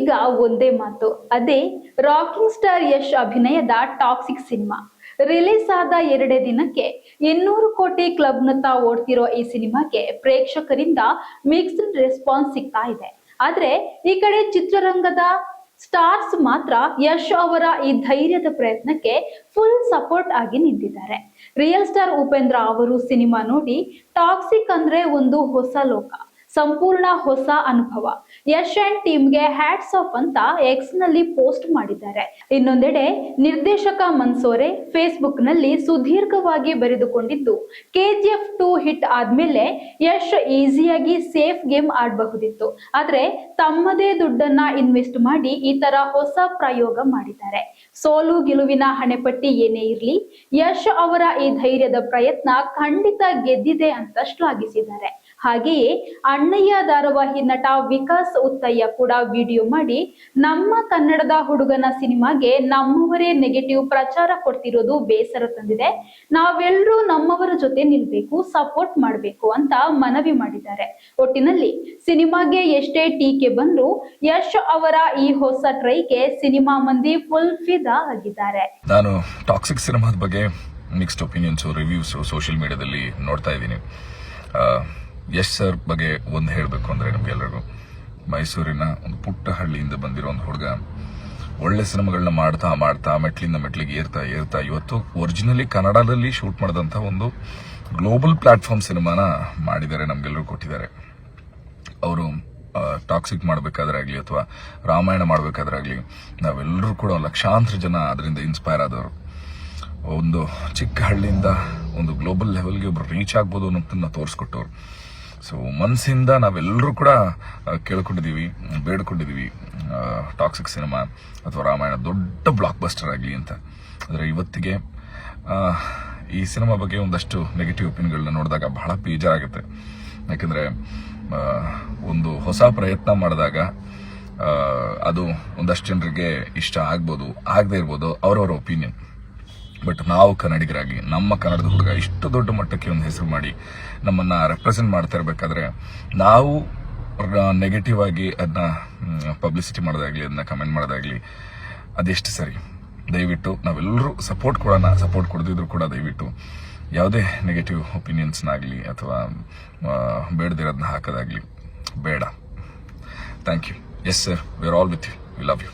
ಈಗ ಒಂದೇ ಮಾತು, ಅದೇ ರಾಕಿಂಗ್ ಸ್ಟಾರ್ ಯಶ್ ಅಭಿನಯದ ಟಾಕ್ಸಿಕ್ ಸಿನಿಮಾ. ರಿಲೀಸ್ ಆದ 2 ದಿನಕ್ಕೆ 200 ಕೋಟಿ ಕ್ಲಬ್ನತ್ತ ಓಡ್ತಿರೋ ಈ ಸಿನಿಮಾಗೆ ಪ್ರೇಕ್ಷಕರಿಂದ ಮಿಕ್ಸ್ಡ್ ರೆಸ್ಪಾನ್ಸ್ ಸಿಗ್ತಾ ಇದೆ. ಆದ್ರೆ ಈ ಕಡೆ ಚಿತ್ರರಂಗದ ಸ್ಟಾರ್ಸ್ ಮಾತ್ರ ಯಶ್ ಅವರ ಈ ಧೈರ್ಯದ ಪ್ರಯತ್ನಕ್ಕೆ ಫುಲ್ ಸಪೋರ್ಟ್ ಆಗಿ ನಿಂತಿದ್ದಾರೆ. ರಿಯಲ್ ಸ್ಟಾರ್ ಉಪೇಂದ್ರ ಅವರು ಸಿನಿಮಾ ನೋಡಿ ಟಾಕ್ಸಿಕ್ ಅಂದ್ರೆ ಒಂದು ಹೊಸ ಲೋಕ, ಸಂಪೂರ್ಣ ಹೊಸ ಅನುಭವ, ಯಶ್ ಅಂಡ್ ಟೀಮ್ಗೆ ಹ್ಯಾಟ್ಸ್ ಆಫ್ ಅಂತ ಎಕ್ಸ್ ನಲ್ಲಿ ಪೋಸ್ಟ್ ಮಾಡಿದ್ದಾರೆ. ಇನ್ನೊಂದೆಡೆ ನಿರ್ದೇಶಕ ಮನ್ಸೋರೆ ಫೇಸ್ಬುಕ್ ನಲ್ಲಿ ಸುದೀರ್ಘವಾಗಿ ಬರೆದುಕೊಂಡಿದ್ದು, KGF 2 ಹಿಟ್ ಆದ್ಮೇಲೆ ಯಶ್ ಈಸಿಯಾಗಿ ಸೇಫ್ ಗೇಮ್ ಆಡಬಹುದಿತ್ತು, ಆದ್ರೆ ತಮ್ಮದೇ ದುಡ್ಡನ್ನ ಇನ್ವೆಸ್ಟ್ ಮಾಡಿ ಈ ತರ ಹೊಸ ಪ್ರಯೋಗ ಮಾಡಿದ್ದಾರೆ. ಸೋಲು ಗೆಲುವಿನ ಹಣೆಪಟ್ಟಿ ಏನೇ ಇರ್ಲಿ, ಯಶ್ ಅವರ ಈ ಧೈರ್ಯದ ಪ್ರಯತ್ನ ಖಂಡಿತ ಗೆದ್ದಿದೆ ಅಂತ ಶ್ಲಾಘಿಸಿದ್ದಾರೆ. ಹಾಗೆಯೇ ಅಣ್ಣಯ್ಯ ಧಾರಾವಾಹಿ ನಟ ವಿಕಾಸ್ ಉತ್ತಯ್ಯ ಕೂಡ ವಿಡಿಯೋ ಮಾಡಿ, ನಮ್ಮ ಕನ್ನಡದ ಹುಡುಗನ ಸಿನಿಮಾಗೆ ನಮ್ಮವರೇ ನೆಗೆಟಿವ್ ಪ್ರಚಾರ ಕೊಡ್ತಿರೋದು ಬೇಸರ ತಂದಿದೆ, ನಾವೆಲ್ಲರೂ ನಮ್ಮವರ ಜೊತೆ ನಿಲ್ಬೇಕು, ಸಪೋರ್ಟ್ ಮಾಡಬೇಕು ಅಂತ ಮನವಿ ಮಾಡಿದ್ದಾರೆ. ಒಟ್ಟಿನಲ್ಲಿ ಸಿನಿಮಾಗೆ ಎಷ್ಟೇ ಟೀಕೆ ಬಂದ್ರು ಯಶ್ ಅವರ ಈ ಹೊಸ ಟ್ರೈಗೆ ಸಿನಿಮಾ ಮಂದಿ ಫುಲ್ ಫಿದಾ ಆಗಿದ್ದಾರೆ. ನಾನು ಟಾಕ್ಸಿಕ್ ಸಿನಿಮಾದ ಬಗ್ಗೆ ಮಿಕ್ಸ್ಡ್ ಒಪಿನಿಯನ್ಸ್ ರಿವ್ಯೂಸ್ ಸೋಷಿಯಲ್ ಮೀಡಿಯಾದಲ್ಲಿ ನೋಡ್ತಾ ಇದ್ದೀನಿ. ಯಶ್ ಸರ್ ಬಗ್ಗೆ ಒಂದು ಹೇಳಬೇಕು ಅಂದ್ರೆ, ನಮ್ಗೆಲ್ಲರಿಗೂ ಮೈಸೂರಿನ ಒಂದು ಪುಟ್ಟ ಹಳ್ಳಿಯಿಂದ ಬಂದಿರೋ ಒಂದು ಹುಡುಗ ಒಳ್ಳೆ ಸಿನಿಮಾಗಳನ್ನ ಮಾಡ್ತಾ ಮಾಡ್ತಾ ಮೆಟ್ಲಿಂದ ಮೆಟ್ಲಿಗೆ ಏರ್ತಾ ಇವತ್ತು ಒರಿಜಿನಲಿ ಕನ್ನಡದಲ್ಲಿ ಶೂಟ್ ಮಾಡಿದಂತ ಒಂದು ಗ್ಲೋಬಲ್ ಪ್ಲಾಟ್ಫಾರ್ಮ್ ಸಿನಿಮಾನ ಮಾಡಿದ್ದಾರೆ, ನಮ್ಗೆಲ್ಲರೂ ಕೊಟ್ಟಿದ್ದಾರೆ. ಅವರು ಟಾಕ್ಸಿಕ್ ಮಾಡಬೇಕಾದ್ರೆ ಆಗ್ಲಿ ಅಥವಾ ರಾಮಾಯಣ ಮಾಡಬೇಕಾದ್ರಾಗ್ಲಿ ನಾವೆಲ್ಲರೂ ಕೂಡ ಲಕ್ಷಾಂತರ ಜನ ಅದರಿಂದ ಇನ್ಸ್ಪೈರ್ ಆದವರು. ಒಂದು ಚಿಕ್ಕ ಹಳ್ಳಿಯಿಂದ ಒಂದು ಗ್ಲೋಬಲ್ ಲೆವೆಲ್ಗೆ ಒಬ್ರು ರೀಚ್ ಆಗ್ಬೋದು ಅನ್ನೋದನ್ನ ತೋರಿಸ್ಕೊಟ್ಟವ್ರು. ಸೊ ಮನಸ್ಸಿಂದ ನಾವೆಲ್ಲರೂ ಕೂಡ ಕೇಳ್ಕೊಂಡಿದೀವಿ, ಬೇಡ್ಕೊಂಡಿದೀವಿ ಟಾಕ್ಸಿಕ್ ಸಿನಿಮಾ ಅಥವಾ ರಾಮಾಯಣ ದೊಡ್ಡ ಬ್ಲಾಕ್ ಬಸ್ಟರ್ ಆಗಲಿ ಅಂತ. ಆದರೆ ಇವತ್ತಿಗೆ ಈ ಸಿನಿಮಾ ಬಗ್ಗೆ ಒಂದಷ್ಟು ನೆಗೆಟಿವ್ ಒಪಿನಿಯನ್ಗಳನ್ನ ನೋಡಿದಾಗ ಬಹಳ ಬೇಜಾರಾಗುತ್ತೆ. ಯಾಕಂದ್ರೆ ಒಂದು ಹೊಸ ಪ್ರಯತ್ನ ಮಾಡಿದಾಗ ಅದು ಒಂದಷ್ಟು ಜನರಿಗೆ ಇಷ್ಟ ಆಗ್ಬೋದು, ಆಗದೆ ಇರ್ಬೋದು, ಅವರವರ ಒಪಿನಿಯನ್. ಬಟ್ ನಾವು ಕನ್ನಡಿಗರಾಗಿ ನಮ್ಮ ಕನ್ನಡದ ಹುಡುಗ ಇಷ್ಟು ದೊಡ್ಡ ಮಟ್ಟಕ್ಕೆ ಒಂದು ಹೆಸರು ಮಾಡಿ ನಮ್ಮನ್ನ ರೆಪ್ರೆಸೆಂಟ್ ಮಾಡ್ತಾ ಇರಬೇಕಾದ್ರೆ ನಾವು ನೆಗೆಟಿವ್ ಆಗಿ ಅದನ್ನ ಪಬ್ಲಿಸಿಟಿ ಮಾಡೋದಾಗ್ಲಿ, ಅದನ್ನ ಕಮೆಂಟ್ ಮಾಡೋದಾಗ್ಲಿ ಅದೆಷ್ಟು ಸರಿ? ದಯವಿಟ್ಟು ನಾವೆಲ್ಲರೂ ಸಪೋರ್ಟ್ ಕೊಡೋಣ. ಸಪೋರ್ಟ್ ಕೊಡದಿದ್ರು ಕೂಡ ದಯವಿಟ್ಟು ಯಾವುದೇ ನೆಗೆಟಿವ್ ಒಪಿನಿಯನ್ಸ್ನಾಗಲಿ ಅಥವಾ ಬೇಡದಿರೋದನ್ನ ಹಾಕೋದಾಗ್ಲಿ ಬೇಡ. Thank you. Yes sir, we are all with you. We love you.